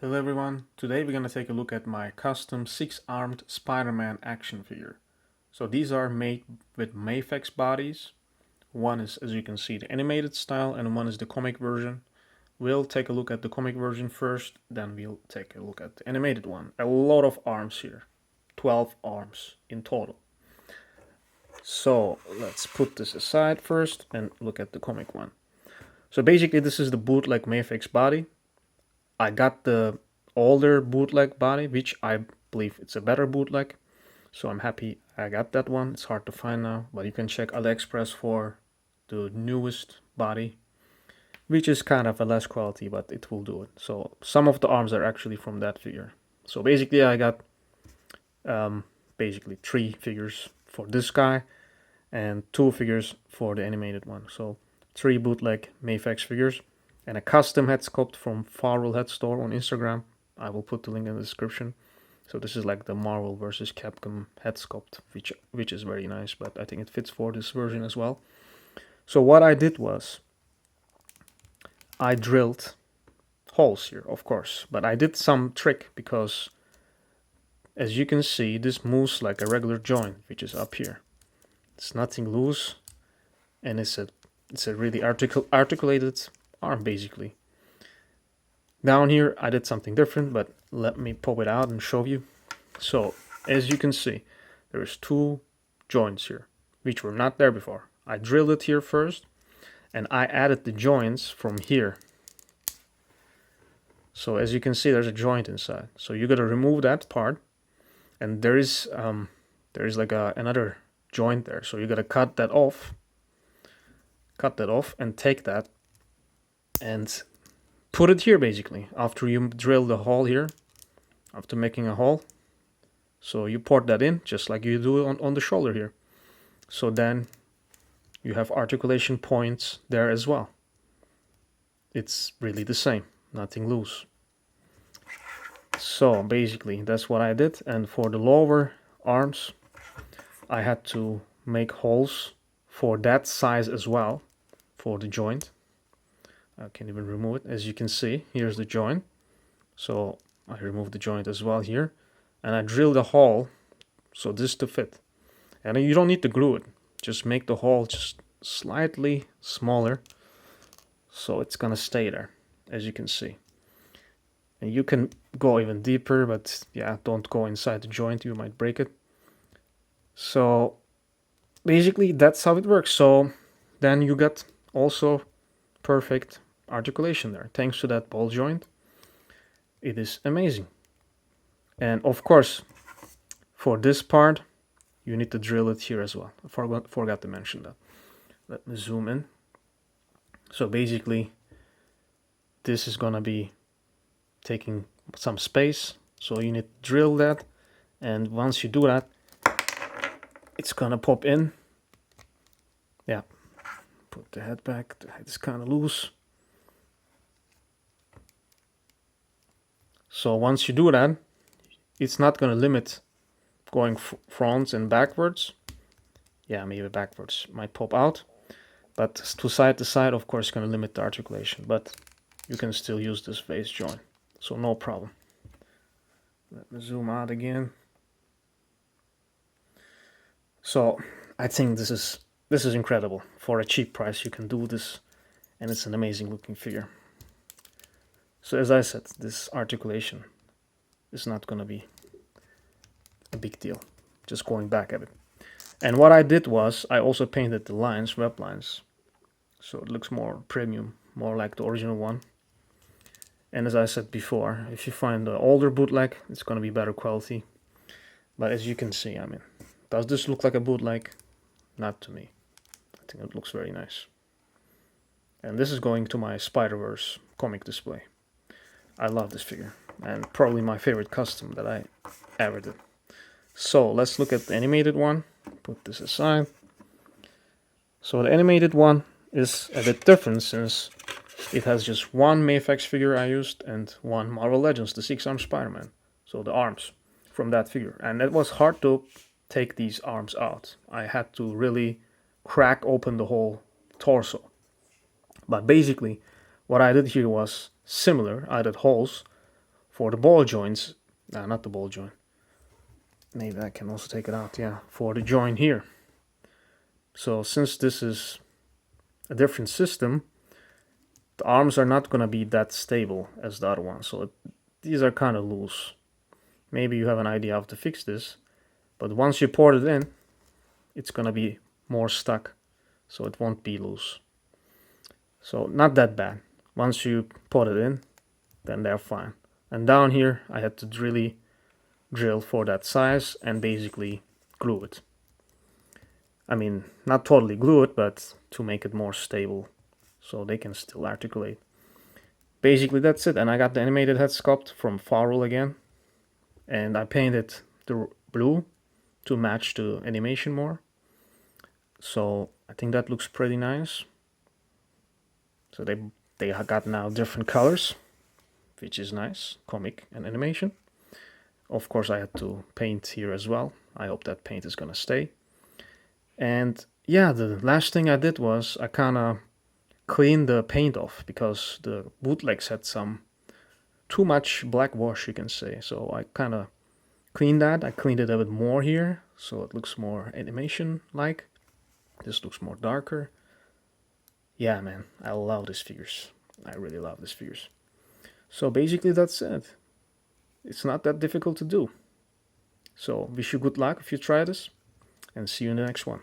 Hello everyone, today we're going to take a look at my custom 6-armed Spider-Man action figure. So these are made with Mafex bodies. One is, as you can see, the animated style and one is the comic version. We'll take a look at the comic version first, then we'll take a look at the animated one. A lot of arms here, 12 arms in total. So let's put this aside first and look at the comic one. So basically this is the bootleg Mafex body. I got the older bootleg body, which I believe it's a better bootleg. So I'm happy I got that one. It's hard to find now, but you can check AliExpress for the newest body, which is kind of a less quality, but it will do it. So some of the arms are actually from that figure. So basically I got basically 3 figures for this guy and 2 figures for the animated one. So 3 bootleg Mafex figures and a custom head sculpt from Farwell Head Store on Instagram. I will put the link in the description. So this is like the Marvel versus Capcom head sculpt, which is very nice, but I think it fits for this version as well. So what I did was I drilled holes here, of course, but I did some trick because as you can see, this moves like a regular joint, which is up here. It's nothing loose, and it's a really articulated arm basically. Down here I did something different, but let me pop it out and show you. So as you can see, there's 2 joints here which were not there before. I drilled it here first and I added the joints from here. So as you can see, there's a joint inside, so you gotta remove that part, and there is like another joint there, so you gotta cut that off and take that and put it here basically after you drill the hole here, after making a hole. So you port that in just like you do on the shoulder here. So then you have articulation points there as well. It's really the same, nothing loose. So basically that's what I did, and for the lower arms I had to make holes for that size as well for the joint. I can even remove it. As you can see, here's the joint. So I removed the joint as well here, and I drilled a hole so this to fit. And you don't need to glue it, just make the hole just slightly smaller so it's gonna stay there, as you can see. And you can go even deeper, but yeah, don't go inside the joint, you might break it. So basically that's how it works. So then you got also perfect articulation there thanks to that ball joint. It is amazing. And of course for this part you need to drill it here as well. I forgot to mention that. Let me zoom in. So basically this is gonna be taking some space, so you need to drill that, and once you do that it's gonna pop in. Yeah, put the head back, the head is kind of loose. So once you do that, it's not gonna limit going fronts and backwards. Yeah, maybe backwards might pop out, but to side, of course, gonna limit the articulation, but you can still use this face joint, so no problem. Let me zoom out again. So I think this is incredible. For a cheap price you can do this, and it's an amazing looking figure. So as I said, this articulation is not gonna be a big deal, just going back at it. And what I did was I also painted the lines, web lines, so it looks more premium, more like the original one. And as I said before, if you find the older bootleg, it's gonna be better quality. But as you can see, I mean, does this look like a bootleg? Not to me. I think it looks very nice. And this is going to my Spider-Verse comic display. I love this figure, and probably my favorite custom that I ever did. So let's look at the animated one. Put this aside. So the animated one is a bit different since it has just one Mafex figure I used and one Marvel Legends, the 6-arm Spider-Man. So the arms from that figure. And it was hard to take these arms out. I had to really crack open the whole torso. But basically what I did here was similar. I did holes For the ball joints, not the ball joint. Maybe I can also take it out, yeah, for the joint here. So since this is a different system, the arms are not gonna be that stable as the other one. So these are kind of loose. Maybe you have an idea how to fix this, but once you pour it in, it's gonna be more stuck, so it won't be loose. So not that bad. Once you put it in, then they're fine. And down here, I had to really drill for that size and basically glue it. I mean, not totally glue it, but to make it more stable so they can still articulate. Basically, that's it. And I got the animated head sculpt from Farrell again. And I painted the blue to match the animation more. So I think that looks pretty nice. So they got now different colors, which is nice, comic and animation. Of course, I had to paint here as well. I hope that paint is gonna stay. And yeah, the last thing I did was I kind of cleaned the paint off because the bootlegs had some too much black wash, you can say. So I kind of cleaned that. I cleaned it a bit more here so it looks more animation-like. This looks more darker. Yeah, man, I love these figures. I really love these figures. So basically that's it. It's not that difficult to do. So wish you good luck if you try this, and see you in the next one.